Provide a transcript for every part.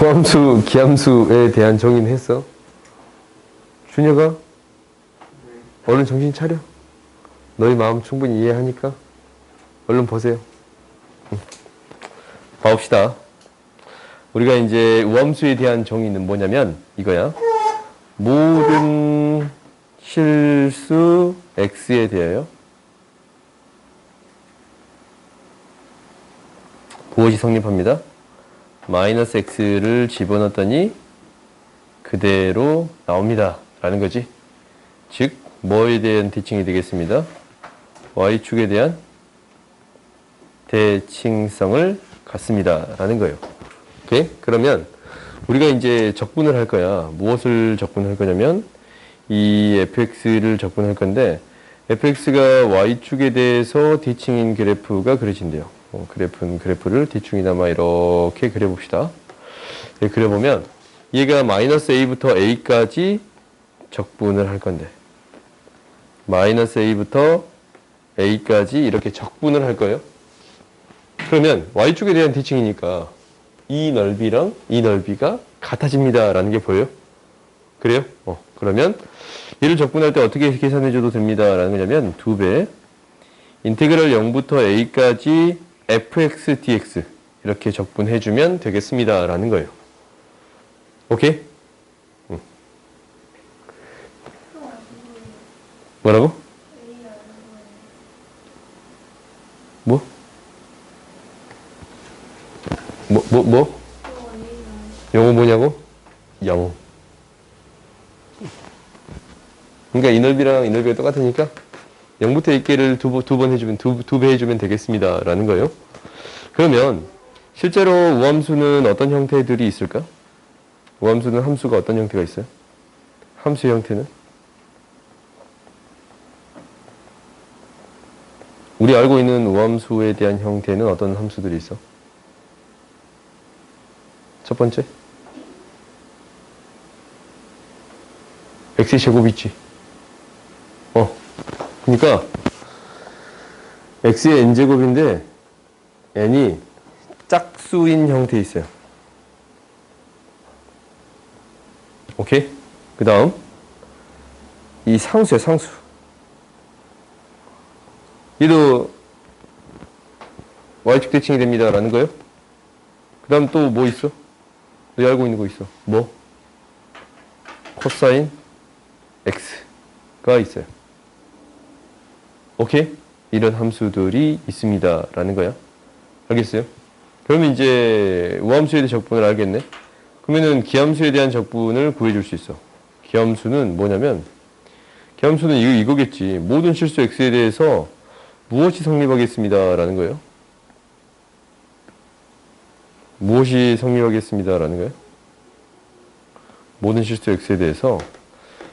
무함수, 기함수에 대한 정의는 했어? 준혁아? 얼른 정신 차려. 너희 마음 충분히 이해하니까. 얼른 보세요. 봐봅시다. 우리가 이제 우함수에 대한 정의는 뭐냐면 이거야. 모든 실수 x에 대하여 무엇이 성립합니다? 마이너스 x를 집어넣었더니 그대로 나옵니다. 라는 거지. 즉, 뭐에 대한 대칭이 되겠습니다? y축에 대한 대칭성을 갖습니다. 라는 거예요. 오케이? 그러면 우리가 이제 적분을 할 거야. 무엇을 적분할 거냐면 이 fx를 적분할 건데 fx가 y축에 대해서 대칭인 그래프가 그려진대요. 그래프를 대충이나마 이렇게 그려봅시다. 네, 그려보면 얘가 마이너스 a부터 a까지 적분을 할 건데 마이너스 a부터 a까지 이렇게 적분을 할 거예요. 그러면 y축에 대한 대칭이니까 이 넓이랑 이 넓이가 같아집니다. 라는 게 보여요? 그래요? 그러면 얘를 적분할 때 어떻게 계산해줘도 됩니다. 라는 거냐면 2배 인테그랄 0부터 a까지 fx dx 이렇게 적분해주면 되겠습니다. 라는 거예요. 오케이? 뭐라고? 뭐? 영어 뭐냐고? 0. 그러니까 이 넓이랑 이 넓이가 똑같으니까 0부터 a께를 두 번 해주면, 두 배 해주면 되겠습니다. 라는 거예요. 그러면 실제로 우함수는 어떤 형태들이 있을까? 우함수는 함수가 어떤 형태가 있어요? 함수의 형태는? 우리 알고 있는 우함수에 대한 형태는 어떤 함수들이 있어? 첫 번째? x의 제곱 있지. 그러니까 x의 n제곱인데 n이 짝수인 형태에 있어요. 오케이? 그 다음 이 상수야, 상수. 얘도 y축 대칭이 됩니다. 라는 거예요. 그 다음 또 뭐 있어? 너희 알고 있는 거 있어. 뭐? 코사인 x가 있어요. 오케이? 이런 함수들이 있습니다. 라는 거야. 알겠어요? 그러면 이제 우함수에 대한 적분을 알겠네. 그러면은 기함수에 대한 적분을 구해줄 수 있어. 기함수는 뭐냐면 기함수는 이거겠지. 모든 실수 x에 대해서 무엇이 성립하겠습니다. 라는 거예요. 무엇이 성립하겠습니다. 라는 거예요. 모든 실수 x에 대해서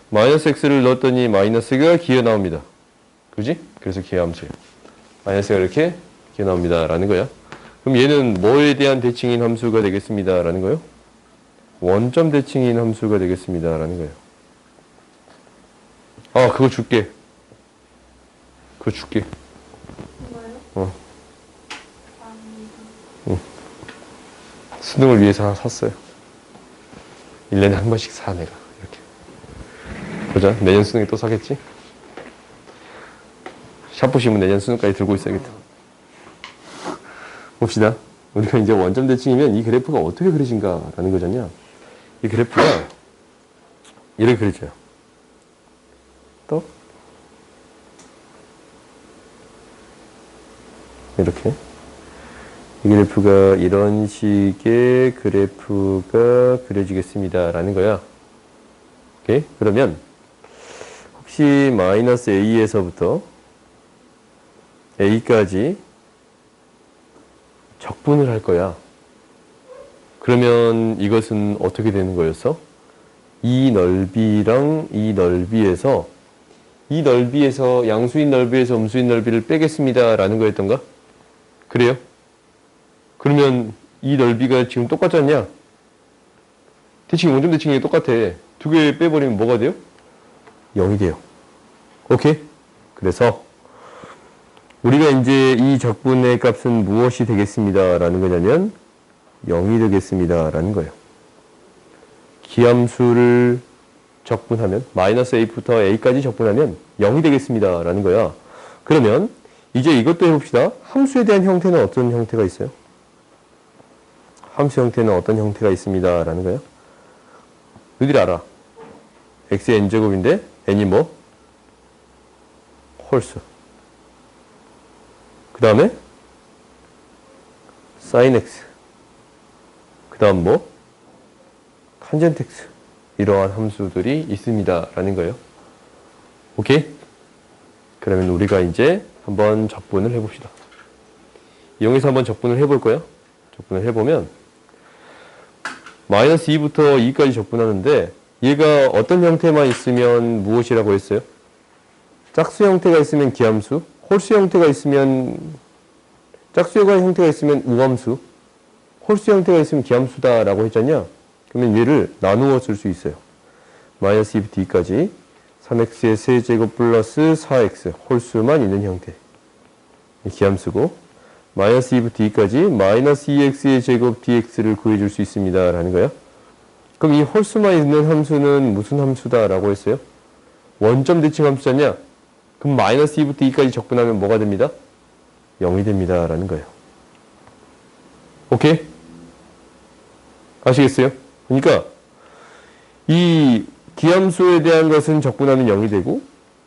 마이너스 x를 넣었더니 마이너스가 기어 나옵니다. 그지? 그래서 기하함수예요. 마이너스가 이렇게 기어 나옵니다. 라는 거야. 그럼 얘는 뭐에 대한 대칭인 함수가 되겠습니다. 라는 거예요? 원점 대칭인 함수가 되겠습니다. 라는 거예요. 아, 그거 줄게. 그거 줄게. 뭐요? 응. 수능을 위해서 하나 샀어요. 1년에 한 번씩 사, 내가. 이렇게. 보자. 내년 수능에 또 사겠지? 샷 보시면 내년 수능까지 들고 있어야겠다. 봅시다. 우리가 이제 원점 대칭이면 이 그래프가 어떻게 그려진가라는 거잖냐. 이 그래프가 이렇게 그려져요. 또 이렇게. 이 그래프가 이런 식의 그래프가 그려지겠습니다. 라는 거야. 오케이? 그러면 혹시 마이너스 a에서부터 a까지 적분을 할 거야. 그러면 이것은 어떻게 되는 거였어? 이 넓이랑 이 넓이에서 양수인 넓이에서 음수인 넓이를 빼겠습니다. 라는 거였던가? 그래요? 그러면 이 넓이가 지금 똑같지 않냐? 대칭이 원점 대칭이 똑같아. 두 개 빼버리면 뭐가 돼요? 0이 돼요. 오케이? 그래서 우리가 이제 이 적분의 값은 무엇이 되겠습니다. 라는 거냐면 0이 되겠습니다. 라는 거예요. 기함수를 적분하면 마이너스 a부터 a까지 적분하면 0이 되겠습니다. 라는 거야. 그러면 이제 이것도 해봅시다. 함수에 대한 형태는 어떤 형태가 있어요? 함수 형태는 어떤 형태가 있습니다. 라는 거예요. 너희들이 알아. x의 n제곱인데 n이 뭐? 홀수. 그 다음에 sin x. 그 다음 뭐? 탄젠트 x. 이러한 함수들이 있습니다. 라는 거예요. 오케이? 그러면 우리가 이제 한번 적분을 해봅시다. 이용해서 한번 적분을 해볼 거예요. 적분을 해보면 마이너스 2부터 2까지 적분하는데 얘가 어떤 형태만 있으면 무엇이라고 했어요? 짝수 형태가 있으면 기함수, 홀수 형태가 있으면 짝수가 형태가 있으면 우함수, 홀수 형태가 있으면 기함수다라고 했잖냐? 그러면 얘를 나누어 쓸 수 있어요. 마이너스 2부터 2까지 3x의 세제곱 플러스 4x 홀수만 있는 형태. 기함수고 마이너스 2부터 2까지 마이너스 2x의 제곱 dx를 구해줄 수 있습니다. 라는 거예요. 그럼 이 홀수만 있는 함수는 무슨 함수다? 라고 했어요? 원점 대칭 함수잖냐? 그럼 마이너스 2부터 2까지 적분하면 뭐가 됩니다? 0이 됩니다. 라는 거예요. 오케이? 아시겠어요? 그러니까 이 기함수에 대한 것은 적분하면 0이 되고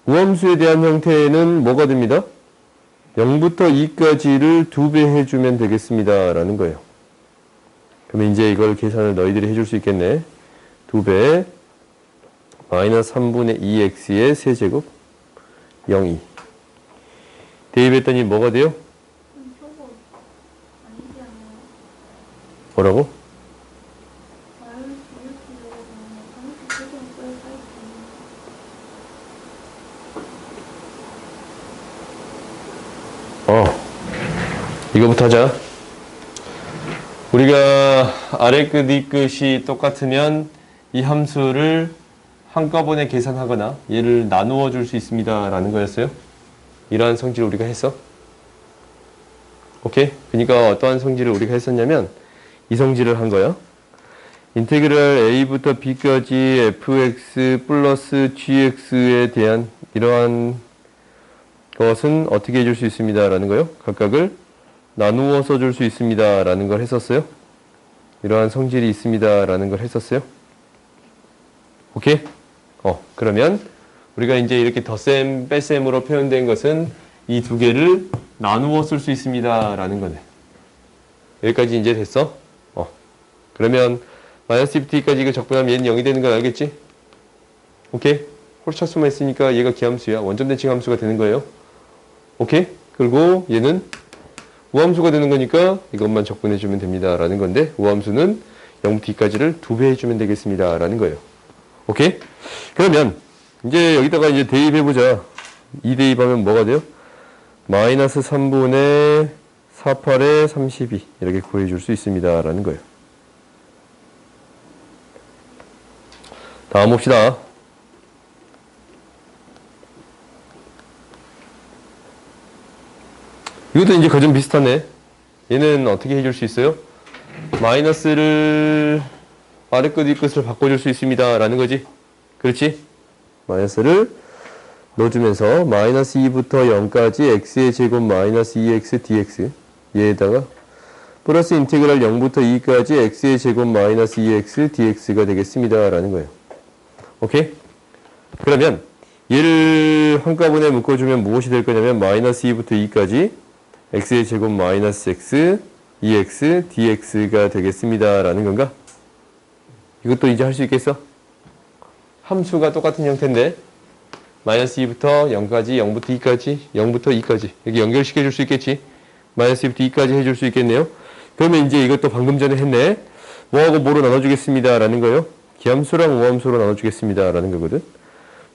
우함수에 대한 형태는 뭐가 됩니다? 0부터 2까지를 2배 해주면 되겠습니다. 라는 거예요. 그러면 이제 이걸 계산을 너희들이 해줄 수 있겠네. 2배 마이너스 3분의 2x의 세제곱 0이 대입했더니 뭐가 돼요? 저거 아니지 않아요? 뭐라고? 마이너스 이렇게 적어보면 마이너스 세금 써야 이거부터 하자. 우리가 아래 끝, 위 끝이 똑같으면 이 함수를 한꺼번에 계산하거나 얘를 나누어 줄 수 있습니다. 라는 거였어요. 이러한 성질을 우리가 했어. 오케이? 그러니까 어떠한 성질을 우리가 했었냐면 이 성질을 한 거야. 인테그랄 a부터 b까지 fx 플러스 gx에 대한 이러한 것은 어떻게 해줄 수 있습니다. 라는 거요. 각각을 나누어 써줄 수 있습니다. 라는 걸 했었어요. 이러한 성질이 있습니다. 라는 걸 했었어요. 오케이? 그러면 우리가 이제 이렇게 덧셈, 뺄셈으로 표현된 것은 이 두 개를 나누어 쓸 수 있습니다. 라는 거네. 여기까지 이제 됐어? 그러면 마이너스 2부터 2까지 이거 적분하면 얘는 0이 되는 걸 알겠지? 오케이? 홀수만 있으니까 얘가 기함수야. 원점 대칭 함수가 되는 거예요. 오케이? 그리고 얘는 우함수가 되는 거니까 이것만 적분해주면 됩니다. 라는 건데 우함수는 0부터 2까지를 2배 해주면 되겠습니다. 라는 거예요. 오케이? 그러면 이제 여기다가 이제 대입해보자. 2 대입하면 뭐가 돼요? 마이너스 3분의 48에 32 이렇게 구해줄 수 있습니다. 라는 거예요. 다음 봅시다. 이것도 이제 좀 비슷하네. 얘는 어떻게 해줄 수 있어요? 마이너스를 아래 끝, 위 끝을 바꿔줄 수 있습니다. 라는 거지. 그렇지? 마이너스를 넣어주면서 마이너스 2부터 0까지 x의 제곱 마이너스 2x dx 얘에다가 플러스 인테그랄 0부터 2까지 x의 제곱 마이너스 2x dx가 되겠습니다. 라는 거예요. 오케이? 그러면 얘를 한꺼번에 묶어주면 무엇이 될 거냐면 마이너스 2부터 2까지 x의 제곱 마이너스 x 2x dx가 되겠습니다. 라는 건가? 이것도 이제 할 수 있겠어? 함수가 똑같은 형태인데 마이너스 2부터 0까지 0부터 2까지 0부터 2까지 여기 연결시켜 줄 수 있겠지? 마이너스 2부터 2까지 해줄 수 있겠네요. 그러면 이제 이것도 방금 전에 했네. 뭐하고 뭐로 나눠주겠습니다. 라는 거예요. 기함수랑 우함수로 나눠주겠습니다. 라는 거거든.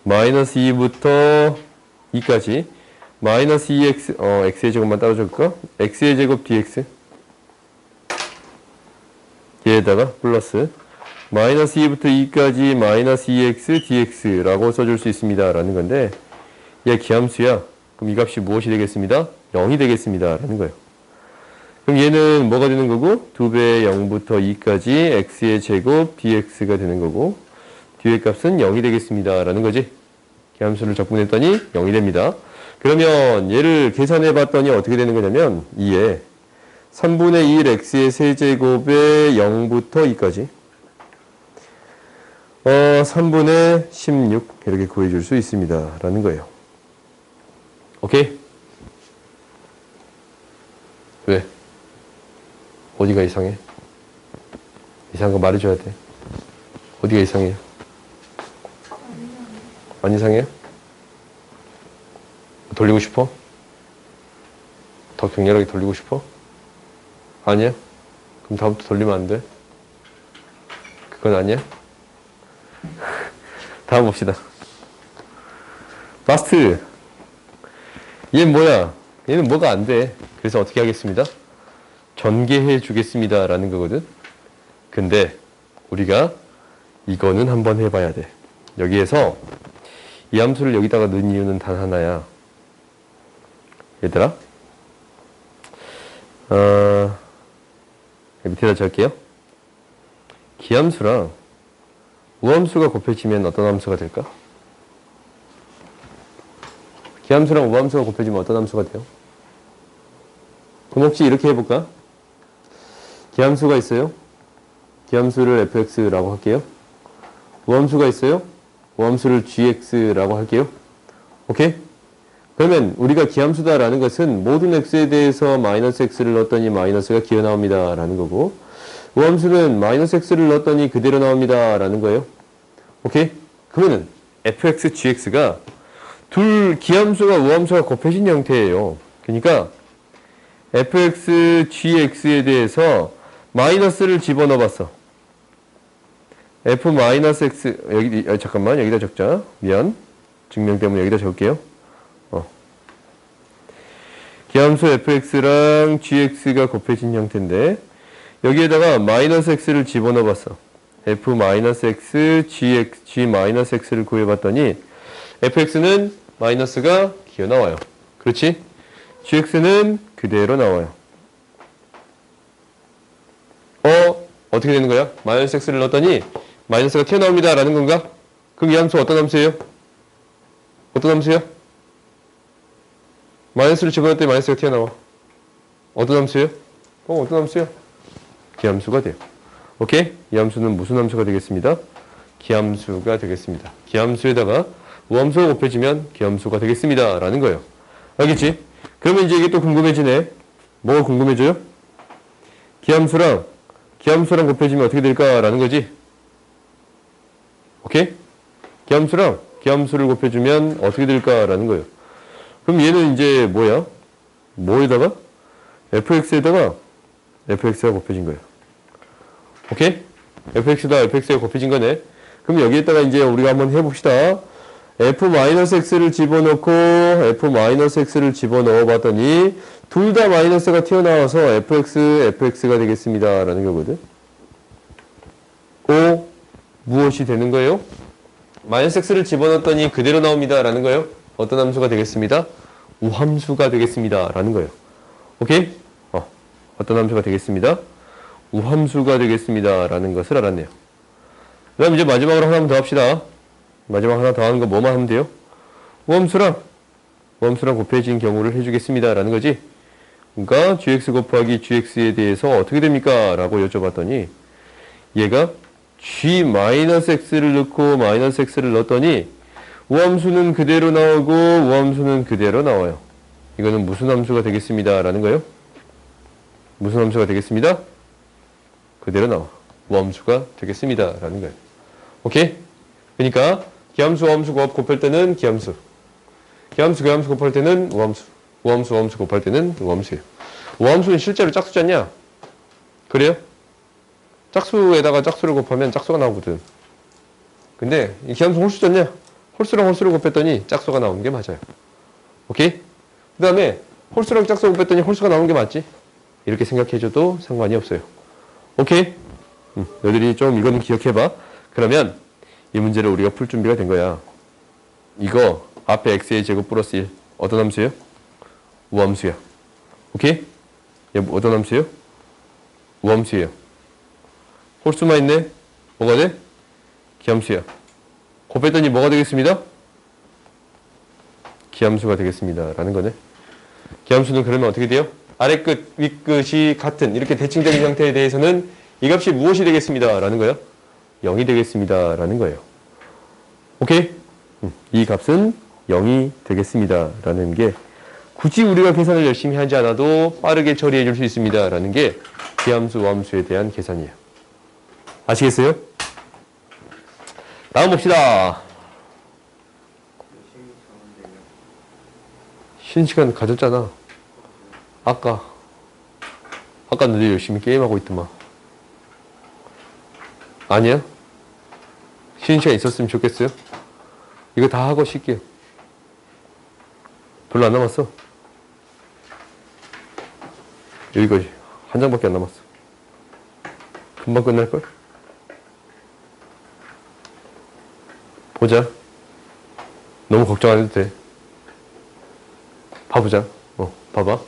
마이너스 2부터 2까지 마이너스 2x x의 제곱만 따로 적을까? x의 제곱 dx 얘에다가 플러스 마이너스 2부터 2까지 마이너스 2x dx라고 써줄 수 있습니다. 라는 건데 얘 기함수야. 그럼 이 값이 무엇이 되겠습니다? 0이 되겠습니다. 라는 거예요. 그럼 얘는 뭐가 되는 거고? 2배 0부터 2까지 x의 제곱 dx가 되는 거고 뒤의 값은 0이 되겠습니다. 라는 거지. 기함수를 적분했더니 0이 됩니다. 그러면 얘를 계산해 봤더니 어떻게 되는 거냐면 2에 3분의 1 x의 세제곱에 0부터 2까지 3분의 16 이렇게 구해줄 수 있습니다. 라는 거예요. 오케이? 왜? 어디가 이상해? 이상한 거 말해줘야 돼. 어디가 이상해요? 안 이상해요? 돌리고 싶어? 더 격렬하게 돌리고 싶어? 아니야? 그럼 다음부터 돌리면 안 돼? 그건 아니야? 다음 봅시다. 바스트. 얘는 뭐야? 얘는 뭐가 안 돼. 그래서 어떻게 하겠습니다? 전개해 주겠습니다. 라는 거거든. 근데 우리가 이거는 한번 해봐야 돼. 여기에서 이 함수를 여기다가 넣은 이유는 단 하나야. 얘들아. 밑에다 적을게요. 기함수랑 우함수가 곱해지면 어떤 함수가 될까? 기함수랑 우함수가 곱해지면 어떤 함수가 돼요? 그럼 혹시 이렇게 해볼까? 기함수가 있어요. 기함수를 fx라고 할게요. 우함수가 있어요. 우함수를 gx라고 할게요. 오케이? 그러면 우리가 기함수다라는 것은 모든 x에 대해서 마이너스 x를 넣었더니 마이너스가 기어 나옵니다. 라는 거고 우함수는 마이너스 x를 넣었더니 그대로 나옵니다. 라는 거예요. 오케이? 그러면은 fx, gx가 둘 기함수가 우함수가 곱해진 형태예요. 그러니까 fx, gx에 대해서 마이너스를 집어넣어 봤어. f-x 여기 잠깐만 여기다 적자. 미안. 증명 때문에 여기다 적을게요. 기함수 fx랑 gx가 곱해진 형태인데 여기에다가 마이너스 x를 집어넣어 봤어. f-x, g-x를 구해봤더니 fx는 마이너스가 기어 나와요. 그렇지? gx는 그대로 나와요. 어떻게 되는 거야? 마이너스 x를 넣었더니 마이너스가 튀어나옵니다. 라는 건가? 그럼 이 함수 어떤 함수예요? 어떤 함수예요? 마이너스를 집어넣었더니 마이너스가 튀어나와. 어떤 함수예요? 어떤 함수예요? 기함수가 돼요. 오케이? 이 함수는 무슨 함수가 되겠습니다? 기함수가 되겠습니다. 기함수에다가 우함수가 곱해지면 기함수가 되겠습니다. 라는 거예요. 알겠지? 그러면 이제 이게 또 궁금해지네. 뭐가 궁금해져요? 기함수랑 곱해지면 어떻게 될까? 라는 거지. 오케이? 기함수랑 기함수를 곱해주면 어떻게 될까? 라는 거예요. 그럼 얘는 이제 뭐야? 뭐에다가? fx에다가 fx가 곱해진 거예요. 오케이? fx다 fx가 곱해진 거네. 그럼 여기에다가 이제 우리가 한번 해봅시다. f-x를 집어넣고 f-x를 집어넣어 봤더니 둘 다 마이너스가 튀어나와서 fx가 되겠습니다. 라는 거거든. 무엇이 되는 거예요? 마이너스 x를 집어넣었더니 그대로 나옵니다. 라는 거예요. 어떤 함수가 되겠습니다? 우함수가 되겠습니다. 라는 거예요. 오케이? 어떤 함수가 되겠습니다? 우함수가 되겠습니다. 라는 것을 알았네요. 그 다음 이제 마지막으로 하나 더 합시다. 마지막 하나 더 하는 거 뭐만 하면 돼요? 우함수랑 곱해진 경우를 해주겠습니다. 라는 거지. 그러니까 gx 곱하기 gx에 대해서 어떻게 됩니까? 라고 여쭤봤더니 얘가 g-x를 넣고 마이너스 x를 넣었더니 우함수는 그대로 나오고 우함수는 그대로 나와요. 이거는 무슨 함수가 되겠습니다. 라는 거예요. 무슨 함수가 되겠습니다? 그대로 나와. 우함수가 되겠습니다. 라는 거예요. 오케이? 그러니까 기함수, 우함수 곱할 때는 기함수. 기함수 곱할 때는 우함수. 우함수 곱할 때는 우함수예요. 우함수는 실제로 짝수지 않냐? 그래요? 짝수에다가 짝수를 곱하면 짝수가 나오거든. 근데 이 기함수 홀수지 않냐? 홀수랑 홀수를 곱했더니 짝수가 나오는 게 맞아요. 오케이? 그 다음에 홀수랑 짝수 곱했더니 홀수가 나오는 게 맞지? 이렇게 생각해줘도 상관이 없어요. 오케이? 너희들이 좀 이거는 기억해봐. 그러면 이 문제를 우리가 풀 준비가 된 거야. 이거 앞에 x의 제곱 플러스 1 어떤 함수예요? 우함수야. 오케이? 얘 어떤 함수예요? 우함수예요. 홀수만 있네. 뭐가 돼? 기함수야. 곱했더니 뭐가 되겠습니다? 기함수가 되겠습니다. 라는 거네. 기함수는 그러면 어떻게 돼요? 아래 끝, 위 끝이 같은 이렇게 대칭적인 형태에 대해서는 이 값이 무엇이 되겠습니다. 라는 거예요? 0이 되겠습니다. 라는 거예요. 오케이? 이 값은 0이 되겠습니다. 라는 게 굳이 우리가 계산을 열심히 하지 않아도 빠르게 처리해 줄 수 있습니다. 라는 게 기함수, 우함수에 대한 계산이에요. 아시겠어요? 다음 봅시다. 쉬는 시간 가졌잖아. 아까 너희 열심히 게임하고 있더만. 아니야? 쉬는 시간 있었으면 좋겠어요? 이거 다 하고 쉴게요. 별로 안 남았어. 여기까지. 한 장밖에 안 남았어. 금방 끝날걸? 보자. 너무 걱정 안 해도 돼. 봐보자. 봐봐.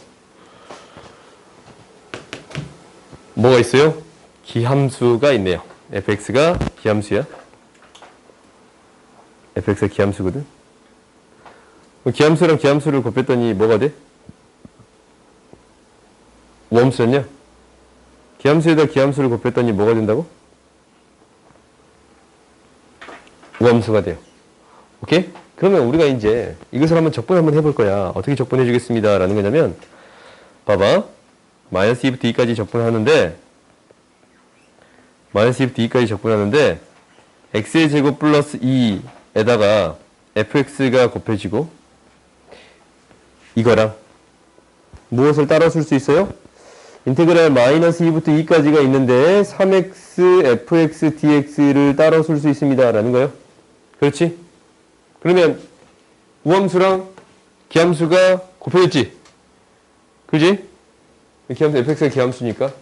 뭐가 있어요? 기함수가 있네요. fx가 기함수야. fx가 기함수거든. 기함수랑 기함수를 곱했더니 뭐가 돼? 우함수였냐? 기함수에다 기함수를 곱했더니 뭐가 된다고? 우함수가 돼요. 오케이? 그러면 우리가 이제 이것을 한번 해볼 거야. 어떻게 적분해 주겠습니다. 라는 거냐면, 봐봐. 마이너스 2부터 2까지 적분하는데, x의 제곱 플러스 2에다가 fx가 곱해지고, 이거랑 무엇을 따라 쓸 수 있어요? 인테그랄 마이너스 2부터 2까지가 있는데 3x fx dx를 따라 쓸 수 있습니다. 라는 거예요. 그렇지? 그러면 우함수랑 기함수가 곱해졌지? 그지? 기함수 fx가 기함수니까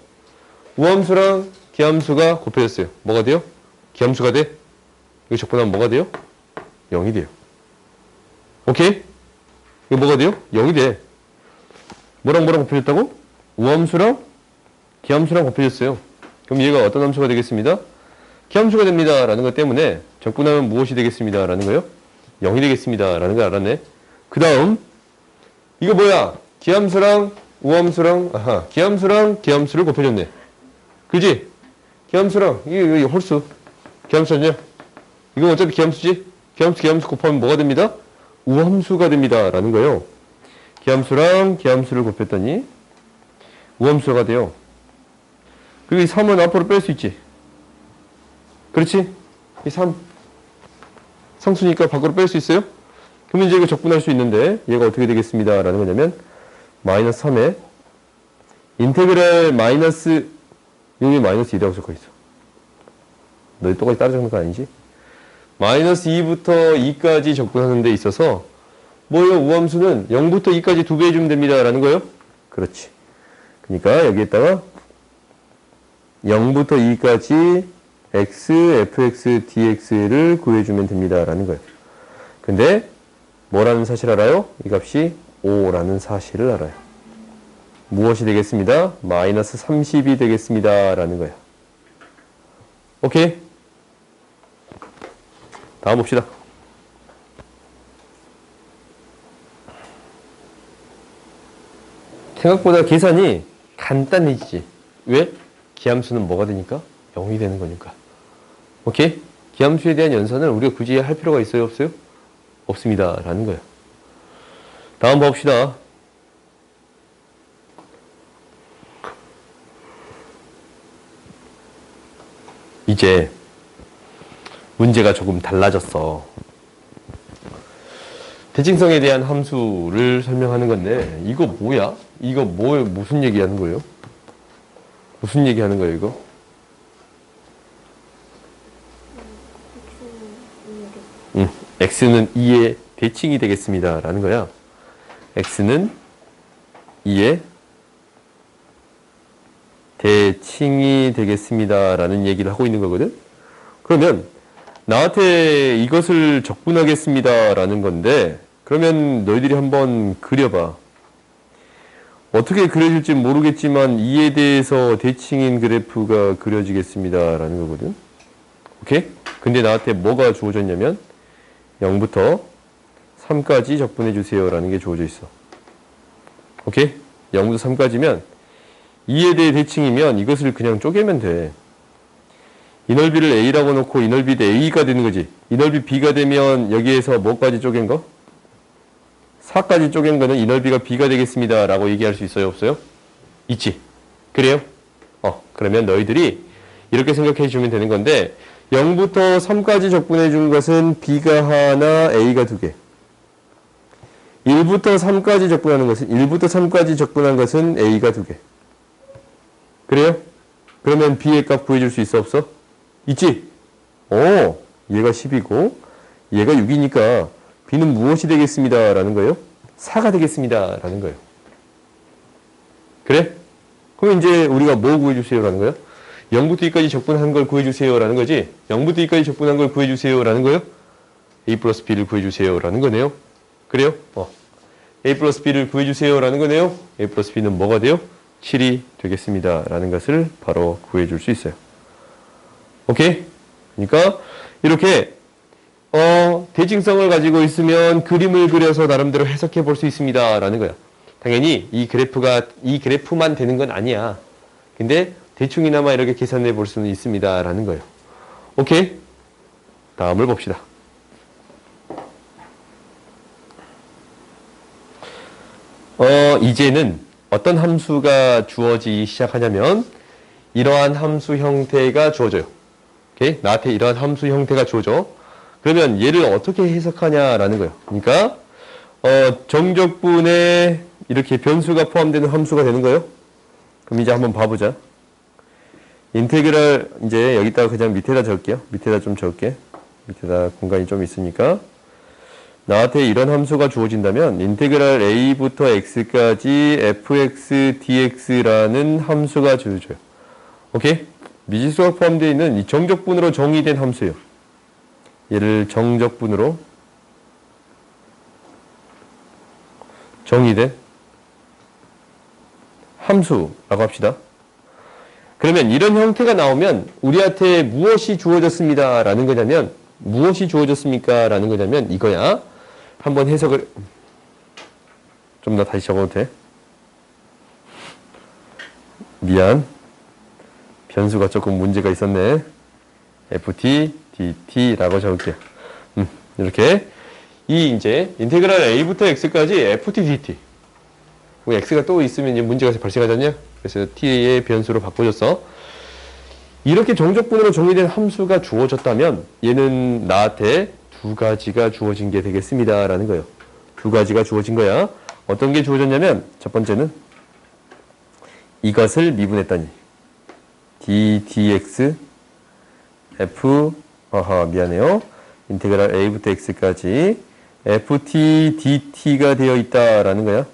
우함수랑 기함수가 곱해졌어요. 뭐가 돼요? 기함수가 돼? 이거 적분하면 뭐가 돼요? 0이 돼요. 오케이? 이거 뭐가 돼요? 0이 돼. 뭐랑 곱해졌다고? 우함수랑 기함수랑 곱해졌어요. 그럼 얘가 어떤 함수가 되겠습니다? 기함수가 됩니다. 라는 것 때문에 적분하면 무엇이 되겠습니다. 라는 거요? 0이 되겠습니다. 라는 걸 알았네. 그 다음 이거 뭐야? 기함수랑 우함수랑 기함수랑 기함수를 곱해줬네. 그지? 기함수랑 이게 홀수 기함수냐? 이건 어차피 기함수지? 기함수 곱하면 뭐가 됩니다? 우함수가 됩니다. 라는 거예요. 기함수랑 기함수를 곱했더니 우함수가 돼요. 그리고 이 3은 앞으로 뺄 수 있지. 그렇지? 이 3 상수니까 밖으로 뺄 수 있어요? 그러면 이제 이거 적분할 수 있는데 얘가 어떻게 되겠습니다. 라는 거냐면 마이너스 3에 인테그랄 마이너스 여기 마이너스 2라고 적혀 있어. 너희 똑같이 따라 적는 거 아니지? 마이너스 2부터 2까지 적분하는 데 있어서 뭐예요? 우함수는 0부터 2까지 2배 해주면 됩니다. 라는 거예요? 그렇지. 그러니까 여기에다가 0부터 2까지 x, fx, dx를 구해주면 됩니다. 라는 거예요. 근데 뭐라는 사실 알아요? 이 값이 5라는 사실을 알아요. 무엇이 되겠습니다? 마이너스 30이 되겠습니다. 라는 거예요. 오케이? 다음 봅시다. 생각보다 계산이 간단해지지. 왜? 기함수는 뭐가 되니까? 0이 되는 거니까. 오케이? 기함수에 대한 연산을 우리가 굳이 할 필요가 있어요? 없어요? 없습니다. 라는 거예요. 다음 봅시다. 이제 문제가 조금 달라졌어. 대칭성에 대한 함수를 설명하는 건데 이거 뭐야? 이거 무슨 얘기하는 거예요? 무슨 얘기하는 거예요, 이거? x는 2의 대칭이 되겠습니다. 라는 거야. x는 2의 대칭이 되겠습니다. 라는 얘기를 하고 있는 거거든. 그러면 나한테 이것을 적분하겠습니다. 라는 건데 그러면 너희들이 한번 그려봐. 어떻게 그려질지 모르겠지만 2에 대해서 대칭인 그래프가 그려지겠습니다. 라는 거거든. 오케이? 근데 나한테 뭐가 주어졌냐면 0부터 3까지 적분해 주세요. 라는 게 주어져 있어. 오케이? 0부터 3까지면 2에 대해 대칭이면 이것을 그냥 쪼개면 돼. 이 넓이를 A라고 놓고 이 넓이 A가 되는 거지. 이 넓이 B가 되면 여기에서 뭐까지 쪼갠 거? 4까지 쪼갠 거는 이 넓이가 B가 되겠습니다. 라고 얘기할 수 있어요? 없어요? 있지. 그래요? 그러면 너희들이 이렇게 생각해 주면 되는 건데 0부터 3까지 적분해 준 것은 B가 하나, A가 두 개. 1부터 3까지 적분하는 것은 1부터 3까지 적분한 것은 A가 두 개. 그래요? 그러면 B의 값 구해줄 수 있어? 없어? 있지? 얘가 10이고 얘가 6이니까 B는 무엇이 되겠습니다. 라는 거예요? 4가 되겠습니다. 라는 거예요. 그래? 그럼 이제 우리가 뭐 구해주세요. 라는 거예요? 0부터 2까지 적분한 걸 구해주세요. 라는 거지? 0부터 2까지 적분한 걸 구해주세요. 라는 거예요? A 플러스 B를 구해주세요. 라는 거네요. 그래요? A 플러스 B를 구해주세요. 라는 거네요. A 플러스 B는 뭐가 돼요? 7이 되겠습니다. 라는 것을 바로 구해줄 수 있어요. 오케이? 그러니까 이렇게 대칭성을 가지고 있으면 그림을 그려서 나름대로 해석해 볼 수 있습니다. 라는 거야. 당연히 이 그래프만 되는 건 아니야. 근데 대충이나마 이렇게 계산해 볼 수는 있습니다. 라는 거예요. 오케이? 다음을 봅시다. 이제는 어떤 함수가 주어지기 시작하냐면 이러한 함수 형태가 주어져요. 오케이? 나한테 이러한 함수 형태가 주어져. 그러면 얘를 어떻게 해석하냐라는 거예요. 그러니까 정적분에 이렇게 변수가 포함되는 함수가 되는 거예요. 그럼 이제 한번 봐보자. 인테그랄 이제 여기다가 그냥 밑에다 적을게요. 밑에다 좀 적을게. 밑에다 공간이 좀 있으니까. 나한테 이런 함수가 주어진다면 인테그랄 a부터 x까지 fx dx라는 함수가 주어져요. 오케이? 미지수가 포함되어 있는 이 정적분으로 정의된 함수예요. 얘를 정적분으로 정의된 함수라고 합시다. 그러면 이런 형태가 나오면 우리한테 무엇이 주어졌습니다. 라는 거냐면 무엇이 주어졌습니까? 라는 거냐면 이거야. 한번 해석을 좀 더 다시 적어도 돼? 미안. 변수가 조금 문제가 있었네. ft dt라고 적을게요. 이렇게 이 이제 인테그랄 a부터 x까지 ft dt. x가 또 있으면 이제 문제가 발생하잖냐? 그래서 t의 변수로 바꿔줬어. 이렇게 정적분으로 정의된 함수가 주어졌다면 얘는 나한테 두 가지가 주어진 게 되겠습니다. 라는 거예요. 두 가지가 주어진 거야. 어떤 게 주어졌냐면 첫 번째는 이것을 미분했다니 d dx f 미안해요. 인테그랄 a부터 x까지 ft dt가 되어 있다라는 거야.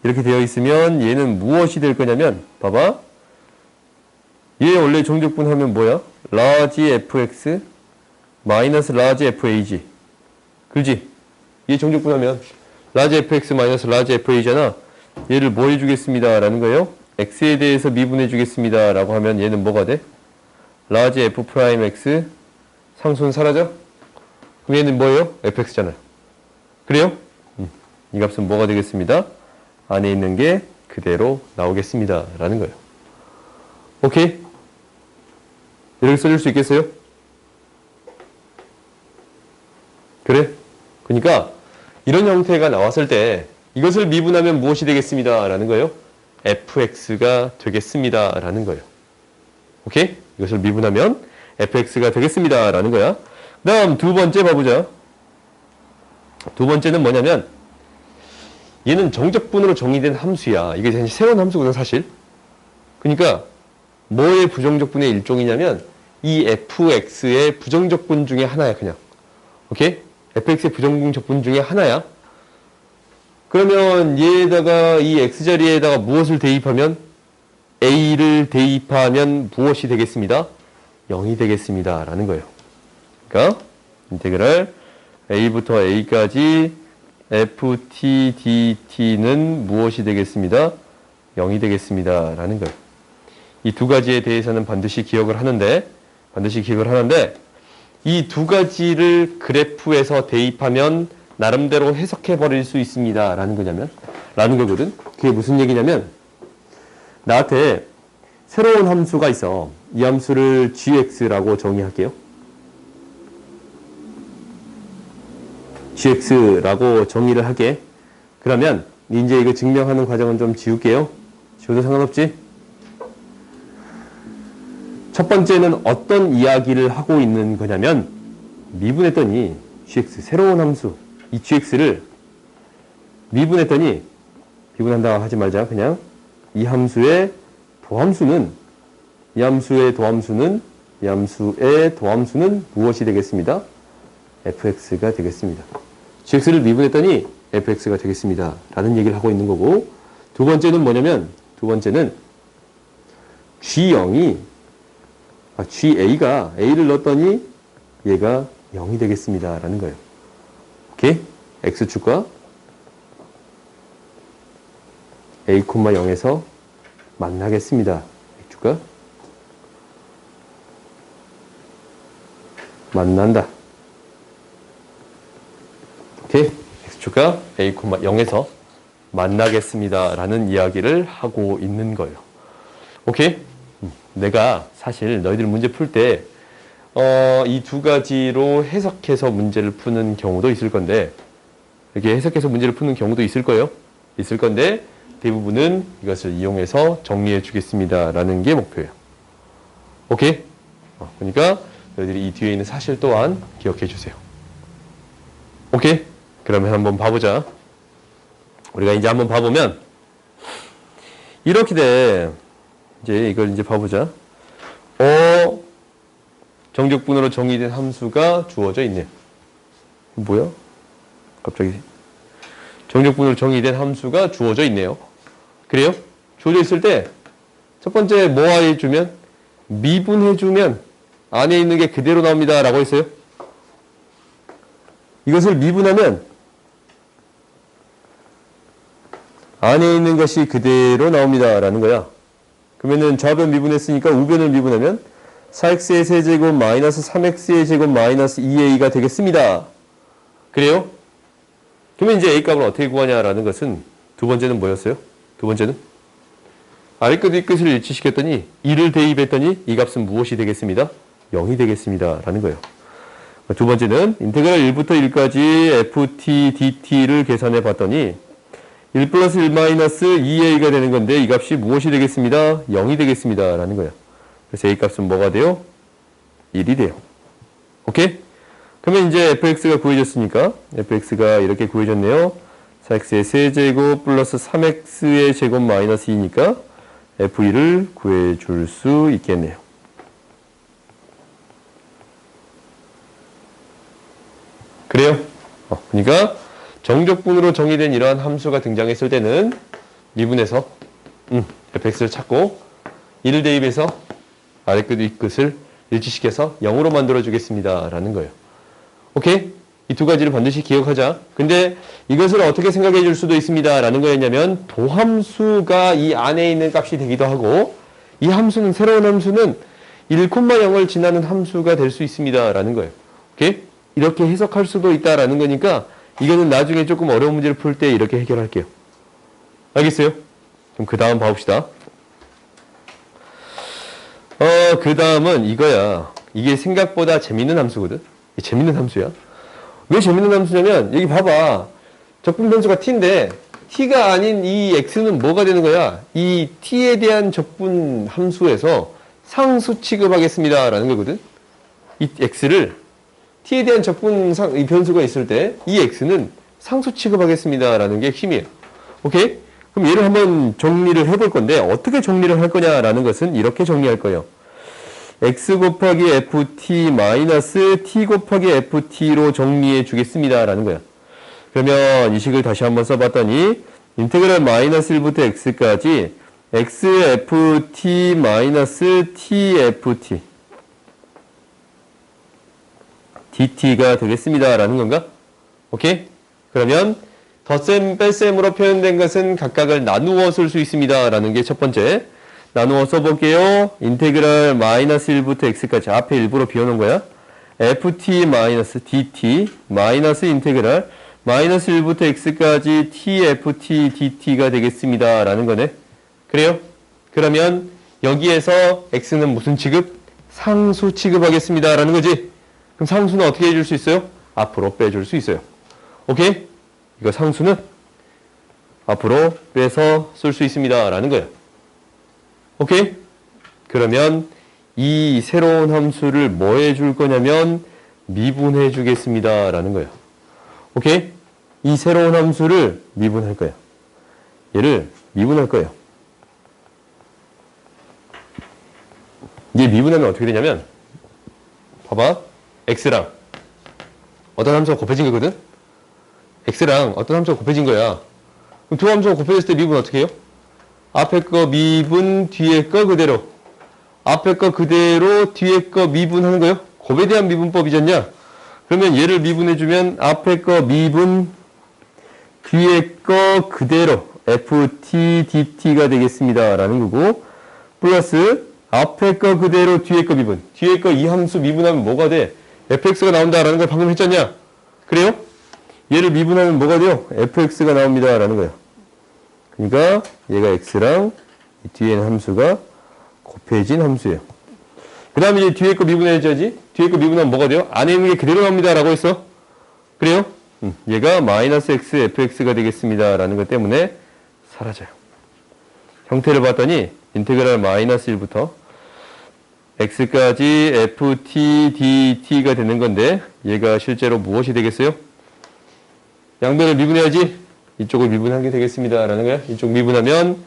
이렇게 되어 있으면 얘는 무엇이 될 거냐면 봐봐. 얘 원래 정적분 하면 뭐야? large fx 마이너스 large fag. 그렇지? 얘 정적분 하면 large fx 마이너스 large fa잖아. 얘를 뭐 해주겠습니다. 라는 거예요. x에 대해서 미분해 주겠습니다. 라고 하면 얘는 뭐가 돼? large f 프라임 x 상수는 사라져? 그럼 얘는 뭐예요? fx잖아요. 그래요? 이 값은 뭐가 되겠습니다? 안에 있는 게 그대로 나오겠습니다. 라는 거예요. 오케이? 이렇게 써줄 수 있겠어요? 그래? 그러니까 이런 형태가 나왔을 때 이것을 미분하면 무엇이 되겠습니다. 라는 거예요. fx가 되겠습니다. 라는 거예요. 오케이? 이것을 미분하면 fx가 되겠습니다. 라는 거야. 그 다음 두 번째 봐보자. 두 번째는 뭐냐면 얘는 정적분으로 정의된 함수야. 이게 사실 새로운 함수거든 사실. 그러니까 뭐의 부정적분의 일종이냐면 이 fx의 부정적분 중에 하나야 그냥. 오케이? fx의 부정적분 중에 하나야. 그러면 얘에다가 이 x자리에다가 무엇을 대입하면 a를 대입하면 무엇이 되겠습니다? 0이 되겠습니다. 라는 거예요. 그러니까 인테그랄 a부터 a까지 ft dt는 무엇이 되겠습니다? 0이 되겠습니다. 라는 거예요. 이 두 가지에 대해서는 반드시 기억을 하는데 이 두 가지를 그래프에서 대입하면 나름대로 해석해 버릴 수 있습니다. 라는 거거든. 그게 무슨 얘기냐면 나한테 새로운 함수가 있어. 이 함수를 gx라고 정의할게요. gx라고 정의를 할게. 그러면 이제 이거 증명하는 과정은 좀 지울게요. 지워도 상관없지? 첫 번째는 어떤 이야기를 하고 있는 거냐면 미분했더니 gx, 새로운 함수, 이 gx를 미분했더니 미분한다고 하지 말자. 그냥 이 함수의 도함수는 무엇이 되겠습니다? fx가 되겠습니다. gx를 미분했더니 fx가 되겠습니다. 라는 얘기를 하고 있는 거고, 두 번째는 뭐냐면 ga가 a를 넣었더니 얘가 0이 되겠습니다. 라는 거예요. 오케이? x축과 a, 0에서 만나겠습니다. x축과 만난다. 오케이? x축과 a, 0에서 만나겠습니다. 라는 이야기를 하고 있는 거예요. 오케이? 내가 사실 너희들 문제 풀 때 이 두 가지로 해석해서 문제를 푸는 경우도 있을 건데, 이렇게 해석해서 문제를 푸는 경우도 있을 거예요. 있을 건데 대부분은 이것을 이용해서 정리해 주겠습니다. 라는 게 목표예요. 오케이? 그러니까 너희들이 이 뒤에 있는 사실 또한 기억해 주세요. 오케이? 그러면 한번 봐보자. 우리가 이제 한번 봐보면 이렇게 돼. 이제 이걸 이제 봐보자. 정적분으로 정의된 함수가 주어져 있네요. 뭐야? 갑자기 정적분으로 정의된 함수가 주어져 있네요. 그래요? 주어져 있을 때 첫 번째 뭐 해주면? 미분해주면 안에 있는 게 그대로 나옵니다. 라고 했어요. 이것을 미분하면 안에 있는 것이 그대로 나옵니다. 라는 거야. 그러면은 좌변 미분했으니까 우변을 미분하면 4x의 세제곱 마이너스 3x의 제곱 마이너스 2a가 되겠습니다. 그래요? 그러면 이제 a 값을 어떻게 구하냐라는 것은 두 번째는 뭐였어요? 두 번째는 아래 끝, 위 끝을 일치시켰더니 2를 대입했더니 이 값은 무엇이 되겠습니다? 0이 되겠습니다. 라는 거예요. 두 번째는 인테그랄 1부터 1까지 ft dt를 계산해 봤더니 1 플러스 1 마이너스 2a가 되는 건데 이 값이 무엇이 되겠습니다? 0이 되겠습니다. 라는 거예요. 그래서 a 값은 뭐가 돼요? 1이 돼요. 오케이? 그러면 이제 fx가 구해졌으니까 fx가 이렇게 구해졌네요. 4x의 세제곱 플러스 3x의 제곱 마이너스 2니까 f1을 구해줄 수 있겠네요. 그래요? 그러니까 정적분으로 정의된 이러한 함수가 등장했을 때는 미분해서 fx를 찾고 1을 대입해서 아래 끝, 위 끝을 일치시켜서 0으로 만들어 주겠습니다. 라는 거예요. 오케이? 이 두 가지를 반드시 기억하자. 근데 이것을 어떻게 생각해 줄 수도 있습니다. 라는 거였냐면 도함수가 이 안에 있는 값이 되기도 하고 이 함수는 새로운 함수는 1,0을 지나는 함수가 될 수 있습니다. 라는 거예요. 오케이? 이렇게 해석할 수도 있다라는 거니까 이거는 나중에 조금 어려운 문제를 풀 때 이렇게 해결할게요. 알겠어요? 그럼 그 다음 봐봅시다. 그 다음은 이거야. 이게 생각보다 재밌는 함수거든. 재밌는 함수야. 왜 재밌는 함수냐면 여기 봐봐. 적분 변수가 t인데 t가 아닌 이 x는 뭐가 되는 거야? 이 t에 대한 적분 함수에서 상수 취급하겠습니다. 라는 거거든. 이 x를 t에 대한 적분 이 변수가 있을 때 이 x는 상수 취급하겠습니다. 라는 게 힘이에요. 오케이? 그럼 얘를 한번 정리를 해볼 건데 어떻게 정리를 할 거냐라는 것은 이렇게 정리할 거예요. x 곱하기 ft 마이너스 t 곱하기 ft로 정리해 주겠습니다. 라는 거야. 그러면 이 식을 다시 한번 써봤더니 인테그랄 마이너스 1부터 x까지 xft 마이너스 tft dt가 되겠습니다. 라는 건가? 오케이? 그러면 덧셈, 뺄셈으로 표현된 것은 각각을 나누어 쓸 수 있습니다. 라는 게 첫 번째. 나누어 써볼게요. 인테그랄 마이너스 1부터 x까지. 앞에 일부러 비워놓은 거야. ft 마이너스 dt 마이너스 인테그랄 마이너스 1부터 x까지 tft dt가 되겠습니다. 라는 거네. 그래요? 그러면 여기에서 x는 무슨 취급? 상수 취급하겠습니다. 라는 거지. 그럼 상수는 어떻게 해줄 수 있어요? 앞으로 빼줄 수 있어요. 오케이? 이거 상수는 앞으로 빼서 쓸 수 있습니다. 라는 거예요. 오케이? 그러면 이 새로운 함수를 뭐 해줄 거냐면 미분해 주겠습니다. 라는 거예요. 오케이? 이 새로운 함수를 미분할 거예요. 얘를 미분할 거예요. 이게 미분하면 어떻게 되냐면 봐봐. x랑 어떤 함수가 곱해진 거거든? x랑 어떤 함수가 곱해진 거야. 그럼 두 함수가 곱해졌을 때 미분 어떻게 해요? 앞에 거 미분, 뒤에 거 그대로. 앞에 거 그대로, 뒤에 거 미분하는 거예요. 곱에 대한 미분법이잖냐? 그러면 얘를 미분해주면 앞에 거 미분, 뒤에 거 그대로 ft, dt가 되겠습니다. 라는 거고, 플러스 앞에 거 그대로, 뒤에 거 미분. 뒤에 거 이 함수 미분하면 뭐가 돼? fx가 나온다라는 걸 방금 했잖냐? 그래요? 얘를 미분하면 뭐가 돼요? fx가 나옵니다. 라는 거예요. 그러니까 얘가 x랑 이 뒤에 있는 함수가 곱해진 함수예요. 그 다음에 이제 뒤에 거 미분해줘야지. 뒤에 거 미분하면 뭐가 돼요? 안에 있는 게 그대로 나옵니다. 라고 했어. 그래요? 얘가 마이너스 x fx가 되겠습니다. 라는 것 때문에 사라져요. 형태를 봤더니 인테그랄 마이너스 1부터 x까지 ft dt가 되는 건데 얘가 실제로 무엇이 되겠어요? 양변을 미분해야지. 이쪽을 미분하게 되겠습니다. 라는 거야. 이쪽 미분하면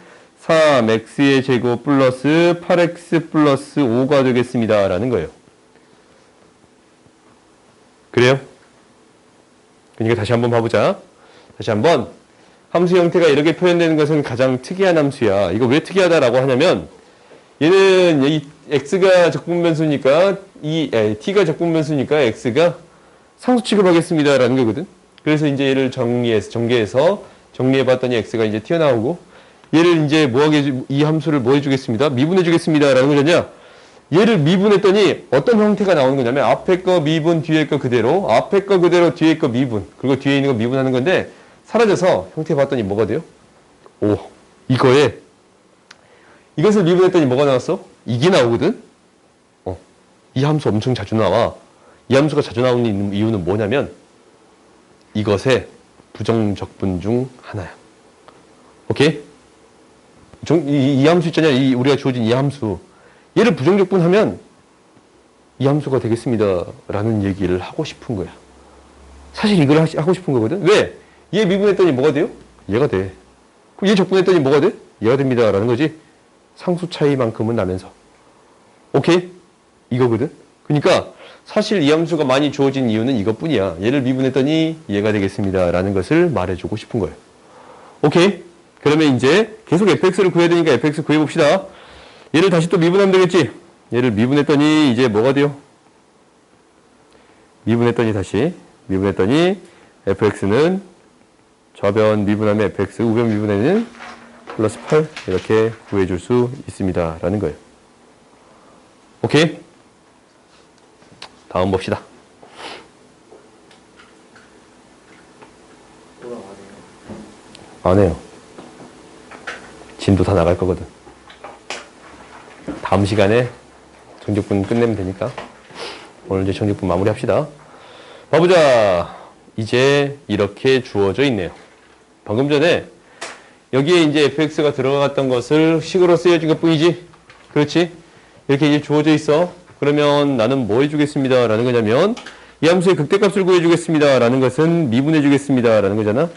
3x의 제곱 플러스 8x 플러스 5가 되겠습니다. 라는 거예요. 그래요? 그러니까 다시 한번 봐보자. 다시 한번. 함수 형태가 이렇게 표현되는 것은 가장 특이한 함수야. 이거 왜 특이하다라고 하냐면 얘는 이 x가 적분변수니까 t가 적분변수니까 x가 상수 취급하겠습니다. 라는 거거든. 그래서 이제 얘를 전개해서 정리해봤더니 x가 이제 튀어나오고 얘를 이제 이 함수를 뭐 해주겠습니다? 미분해주겠습니다. 라는 거잖냐? 얘를 미분했더니 어떤 형태가 나오는 거냐면 앞에 거 미분, 뒤에 거 그대로 앞에 거 그대로, 뒤에 거 미분 그리고 뒤에 있는 거 미분하는 건데 사라져서 형태 봤더니 뭐가 돼요? 오, 이거에 이것을 미분했더니 뭐가 나왔어? 이게 나오거든? 이 함수 엄청 자주 나와. 이 함수가 자주 나오는 이유는 뭐냐면 이것의 부정적분 중 하나야. 오케이? 이 함수 있잖냐? 우리가 주어진 이 함수. 얘를 부정적분하면 이 함수가 되겠습니다. 라는 얘기를 하고 싶은 거야. 사실 이걸 하고 싶은 거거든. 왜? 얘 미분했더니 뭐가 돼요? 얘가 돼. 그럼 얘 적분했더니 뭐가 돼? 얘가 됩니다. 라는 거지. 상수 차이만큼은 나면서. 오케이? 이거거든. 그러니까 사실 이 함수가 많이 주어진 이유는 이것뿐이야. 얘를 미분했더니 얘가 되겠습니다. 라는 것을 말해주고 싶은 거예요. 오케이? 그러면 이제 계속 fx를 구해야 되니까 fx 구해봅시다. 얘를 다시 또 미분하면 되겠지? 얘를 미분했더니 이제 뭐가 돼요? 미분했더니 fx는 좌변 미분하면 fx, 우변 미분에는 플러스 8 이렇게 구해줄 수 있습니다. 라는 거예요. 오케이? 다음 봅시다. 안 해요. 진도 다 나갈 거거든. 다음 시간에 정적분 끝내면 되니까 오늘 이제 정적분 마무리합시다. 봐보자. 이제 이렇게 주어져 있네요. 방금 전에 여기에 이제 fx가 들어갔던 것을 식으로 쓰여진 것 뿐이지. 그렇지? 이렇게 이제 주어져 있어. 그러면 나는 뭐 해주겠습니다. 라는 거냐면 이 함수의 극대값을 구해주겠습니다. 라는 것은 미분해주겠습니다. 라는 거잖아.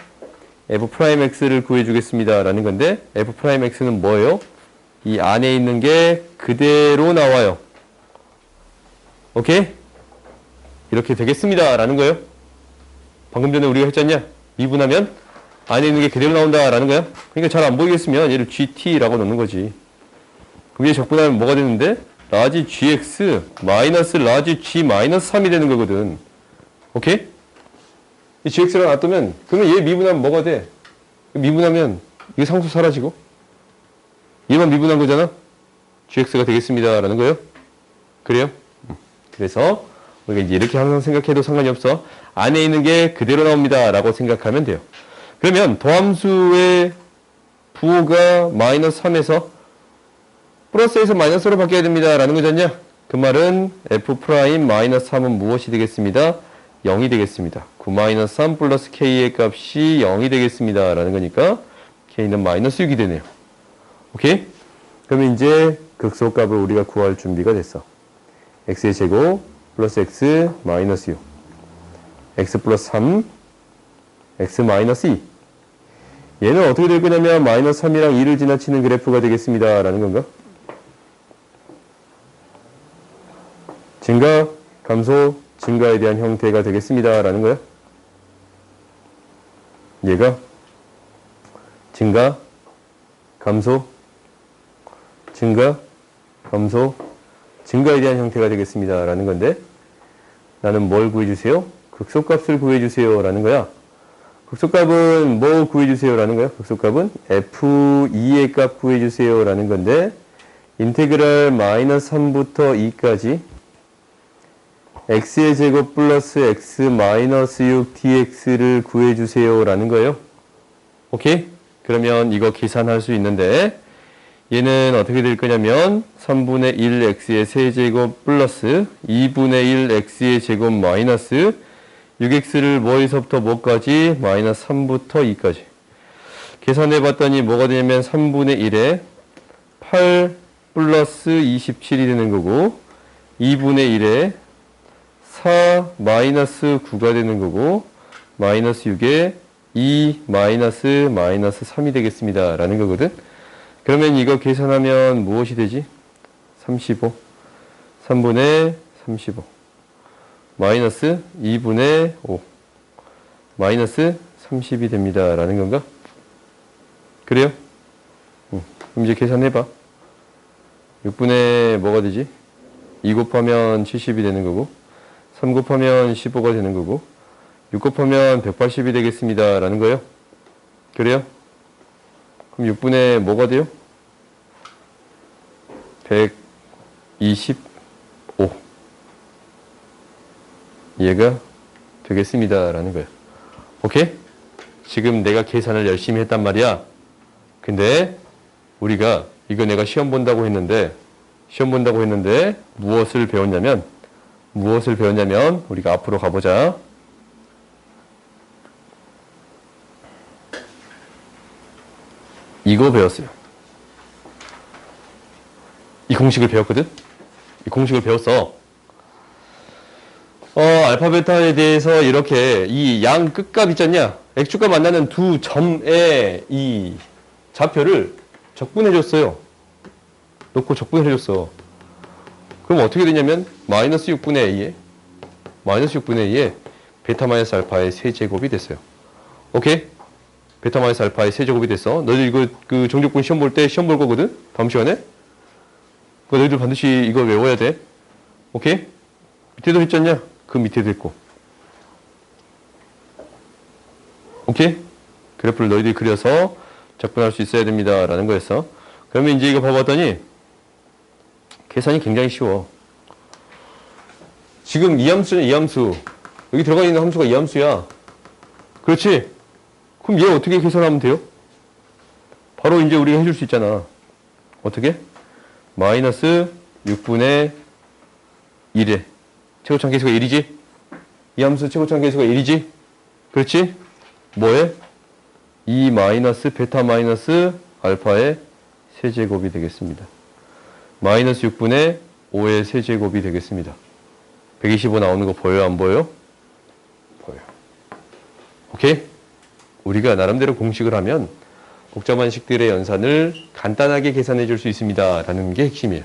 f'x를 구해주겠습니다. 라는 건데 f'x는 뭐예요? 이 안에 있는 게 그대로 나와요. 오케이? 이렇게 되겠습니다. 라는 거예요. 방금 전에 우리가 했잖냐? 미분하면 안에 있는 게 그대로 나온다. 라는 거야. 그러니까 잘 안 보이겠으면 얘를 gt라고 넣는 거지. 그럼 얘 적분하면 뭐가 되는데? 라지 gx 마이너스 라지 g 마이너스 3이 되는 거거든. 오케이? 이 gx가 놔두면, 그러면 얘 미분하면 뭐가 돼? 미분하면 이게 상수 사라지고, 얘만 미분한 거잖아? gx가 되겠습니다. 라는 거예요. 그래요? 그래서 우리가 이제 이렇게 항상 생각해도 상관이 없어. 안에 있는 게 그대로 나옵니다. 라고 생각하면 돼요. 그러면 도함수의 부호가 마이너스 3에서 플러스에서 마이너스로 바뀌어야 됩니다. 라는 거잖냐? 그 말은 f 프라임 마이너스 3은 무엇이 되겠습니다? 0이 되겠습니다. 9 마이너스 3 플러스 k의 값이 0이 되겠습니다. 라는 거니까 k는 마이너스 6이 되네요. 오케이? 그러면 이제 극소값을 우리가 구할 준비가 됐어. x의 제곱 플러스 x 마이너스 6 x 플러스 3 x 마이너스 2 얘는 어떻게 될 거냐면 마이너스 3이랑 2를 지나치는 그래프가 되겠습니다. 라는 건가? 증가, 감소, 증가에 대한 형태가 되겠습니다. 라는 거야. 얘가 증가, 감소, 증가, 감소, 증가에 대한 형태가 되겠습니다. 라는 건데 나는 뭘 구해주세요? 극소값을 구해주세요. 라는 거야. 극소값은 뭐 구해주세요. 라는 거야. 극소값은 f2의 값 구해주세요. 라는 건데 인테그랄 마이너스 3부터 2까지 x의 제곱 플러스 x 마이너스 6 dx를 구해주세요. 라는 거예요. 오케이? 그러면 이거 계산할 수 있는데 얘는 어떻게 될 거냐면 3분의 1 x의 세제곱 플러스 2분의 1 x의 제곱 마이너스 6x를 뭐에서부터 뭐까지? 마이너스 3부터 2까지. 계산해 봤더니 뭐가 되냐면 3분의 1에 8 플러스 27이 되는 거고 2분의 1에 4 마이너스 9가 되는 거고 마이너스 6에 2 마이너스 3이 되겠습니다. 라는 거거든. 그러면 이거 계산하면 무엇이 되지? 35 3분의 35 마이너스 2분의 5 마이너스 30이 됩니다. 라는 건가? 그래요? 그럼 이제 계산해봐. 6분의 뭐가 되지? 2 곱하면 70이 되는 거고 3 곱하면 15가 되는 거고 6 곱하면 180이 되겠습니다. 라는 거예요. 그래요? 그럼 6분의 뭐가 돼요? 125 얘가 되겠습니다. 라는 거예요. 오케이? 지금 내가 계산을 열심히 했단 말이야. 근데 우리가 이거 내가 시험 본다고 했는데 무엇을 배웠냐면 우리가 앞으로 가보자. 이거 배웠어요. 이 공식을 배웠거든? 이 공식을 배웠어. 알파, 베타에 대해서 이렇게 이 양 끝값 있잖냐? x축과 만나는 두 점의 이 좌표를 적분해줬어요. 놓고 적분해줬어. 그럼 어떻게 되냐면 마이너스 6분의 A에 베타 마이너스 알파의 세제곱이 됐어요. 오케이? 베타 마이너스 알파의 세제곱이 됐어. 너희들 이거 그 정적분 시험 볼 때 시험 볼 거거든? 다음 시간에? 그러니까 너희들 반드시 이거 외워야 돼. 오케이? 밑에도 했잖냐? 그 밑에도 했고. 오케이? 그래프를 너희들이 그려서 적분할 수 있어야 됩니다. 라는 거였어. 그러면 이제 이거 봐봤더니 계산이 굉장히 쉬워. 지금 이 함수는 이 함수. 여기 들어가 있는 함수가 이 함수야. 그렇지? 그럼 얘 어떻게 계산하면 돼요? 바로 이제 우리가 해줄 수 있잖아. 어떻게? 마이너스 6분의 1에 최고차항 계수가 1이지? 이 함수 최고차항 계수가 1이지? 그렇지? 뭐에? 2 마이너스 베타 마이너스 알파의 세제곱이 되겠습니다. 마이너스 6분의 5의 세제곱이 되겠습니다. 125 나오는 거 보여요? 안 보여요? 보여요. 오케이? 우리가 나름대로 공식을 하면 복잡한 식들의 연산을 간단하게 계산해 줄 수 있습니다. 라는 게 핵심이에요.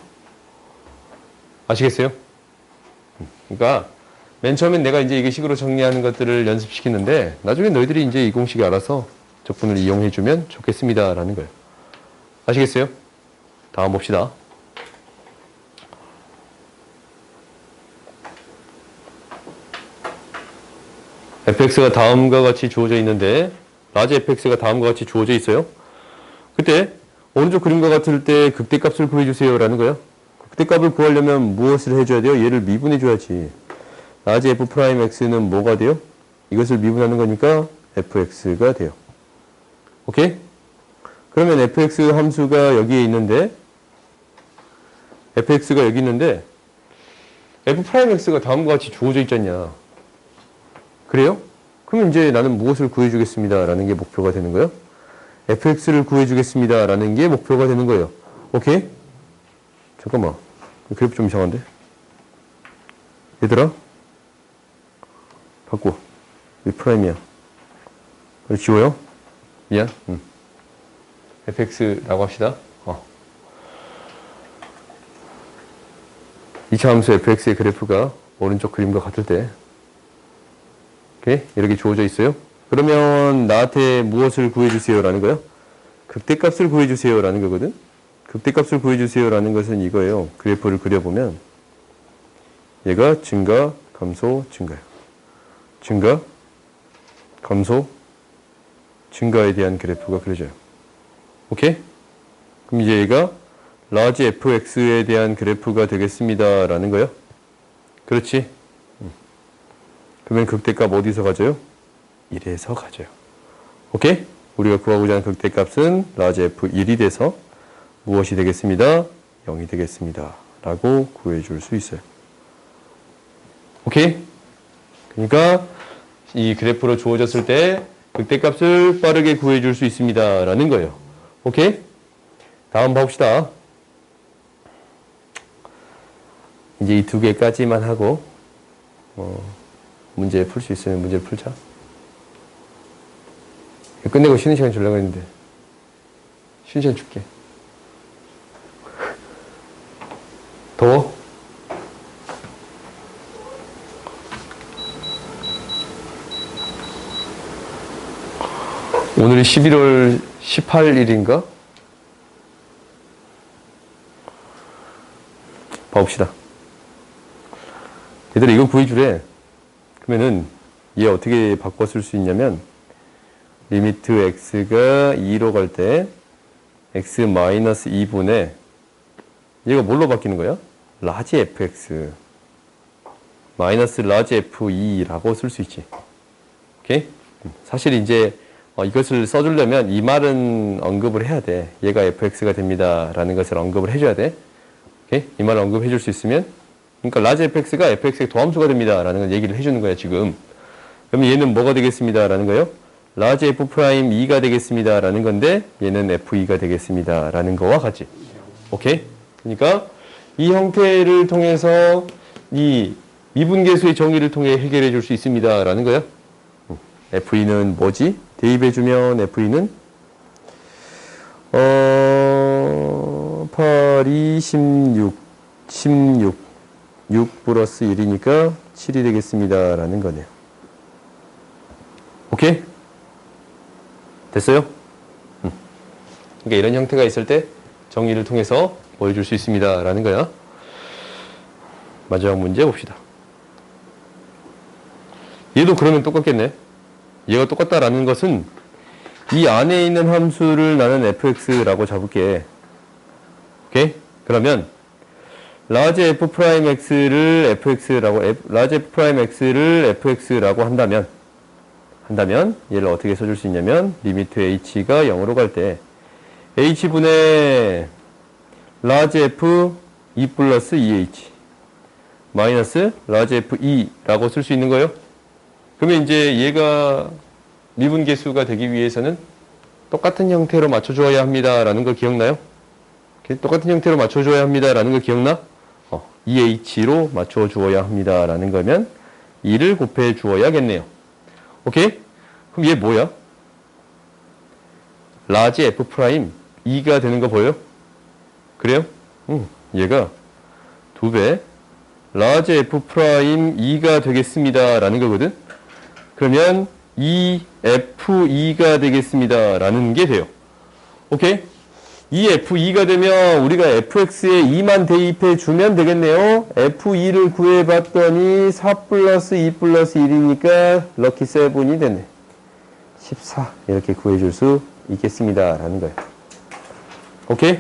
아시겠어요? 그러니까 맨 처음엔 내가 이제 이게 식으로 정리하는 것들을 연습시키는데 나중에 너희들이 이제 이 공식이 알아서 적분을 이용해 주면 좋겠습니다. 라는 거예요. 아시겠어요? 다음 봅시다. fx가 다음과 같이 주어져 있는데 라지 fx가 다음과 같이 주어져 있어요. 그때 오른쪽 그림과 같을 때 극대값을 구해주세요 라는 거예요. 극대값을 구하려면 무엇을 해줘야 돼요? 얘를 미분해줘야지. 라지 f'x는 뭐가 돼요? 이것을 미분하는 거니까 fx가 돼요. 오케이? 그러면 fx 함수가 여기에 있는데 fx가 여기 있는데 f'x가 다음과 같이 주어져 있잖냐. 그래요? 그러면 이제 나는 무엇을 구해주겠습니다 라는 게 목표가 되는 거예요. fx를 구해주겠습니다 라는 게 목표가 되는 거예요. 오케이? 잠깐만. 그래프 좀 이상한데? 얘들아? 바꿔. 이 프라임이야. 이거 지워요? 미안. fx라고 합시다. 2차 함수 fx의 그래프가 오른쪽 그림과 같을 때 오케이? 이렇게 주어져 있어요. 그러면 나한테 무엇을 구해주세요 라는 거예요? 극대값을 구해주세요 라는 거거든. 극대값을 구해주세요 라는 것은 이거예요. 그래프를 그려보면 얘가 증가, 감소, 증가요. 증가, 감소, 증가에 대한 그래프가 그려져요. 오케이? 그럼 이제 얘가 라지 fx에 대한 그래프가 되겠습니다 라는 거예요. 그렇지? 그러면 극대값 어디서 가져요? 1에서 가져요. 오케이? 우리가 구하고자 하는 극대값은 라지 f1이 돼서 무엇이 되겠습니다? 0이 되겠습니다 라고 구해줄 수 있어요. 오케이? 그러니까 이 그래프로 주어졌을 때 극대값을 빠르게 구해줄 수 있습니다 라는 거예요. 오케이? 다음 봅시다. 이제 이 두 개까지만 하고 문제 풀 수 있으면 문제를 풀자. 끝내고 쉬는 시간 주려고 했는데 쉬는 시간 줄게. 더워? 오늘이 11월 18일인가? 봐봅시다. 얘들아 이거 구해주래. 그러면은 얘 어떻게 바꿔 쓸 수 있냐면 리미트 x가 2로 갈 때 x 마이너스 2분의 얘가 뭘로 바뀌는 거야? 라지 fx 마이너스 라지 f2라고 쓸 수 있지. 오케이? 사실 이제 이것을 써주려면 이 말은 언급을 해야 돼. 얘가 fx가 됩니다 라는 것을 언급을 해줘야 돼. 오케이? 이 말을 언급해 줄 수 있으면 그러니까 라지 fx가 fx의 도함수가 됩니다 라는 걸 얘기를 해주는 거야 지금. 그러면 얘는 뭐가 되겠습니다 라는 거예요? 라지 f'2가 되겠습니다 라는 건데 얘는 f2가 되겠습니다 라는 거와 같이. 오케이? 그러니까 이 형태를 통해서 이 미분계수의 정의를 통해 해결해 줄 수 있습니다 라는 거야. f2는 뭐지? 대입해주면 f2는 8, 2, 16 6 플러스 1이니까 7이 되겠습니다 라는 거네요. 오케이? 됐어요? 그러니까 이런 형태가 있을 때 정의를 통해서 보여줄 수 있습니다 라는 거야. 마지막 문제 봅시다. 얘도 그러면 똑같겠네. 얘가 똑같다라는 것은 이 안에 있는 함수를 나는 fx라고 잡을게. 오케이? 그러면 라지 f'x를 fx라고 라지 f'x를 fx라고 한다면 얘를 어떻게 써줄 수 있냐면 리미트 h가 0으로 갈 때 h분의 라지 f 2 플러스 2h 마이너스 라지 f2라고 쓸 수 있는 거예요. 그러면 이제 얘가 미분계수가 되기 위해서는 똑같은 형태로 맞춰줘야 합니다 라는 거 기억나요? 똑같은 형태로 맞춰줘야 합니다 라는 거 기억나? 2h로 맞춰주어야 합니다 라는 거면 2를 곱해 주어야겠네요. 오케이? 그럼 얘 뭐야? 라지 f 프라임 2가 되는 거 보여요? 그래요? 얘가 2배 라지 f 프라임 2가 되겠습니다 라는 거거든. 그러면 2f2가 되겠습니다 라는 게 돼요. 오케이? 이 F2가 되면 우리가 fx에 2만 대입해 주면 되겠네요. F2를 구해봤더니 4 플러스 2 플러스 1이니까 럭키 7이 됐네. 14 이렇게 구해줄 수 있겠습니다. 라는 거예요. 오케이?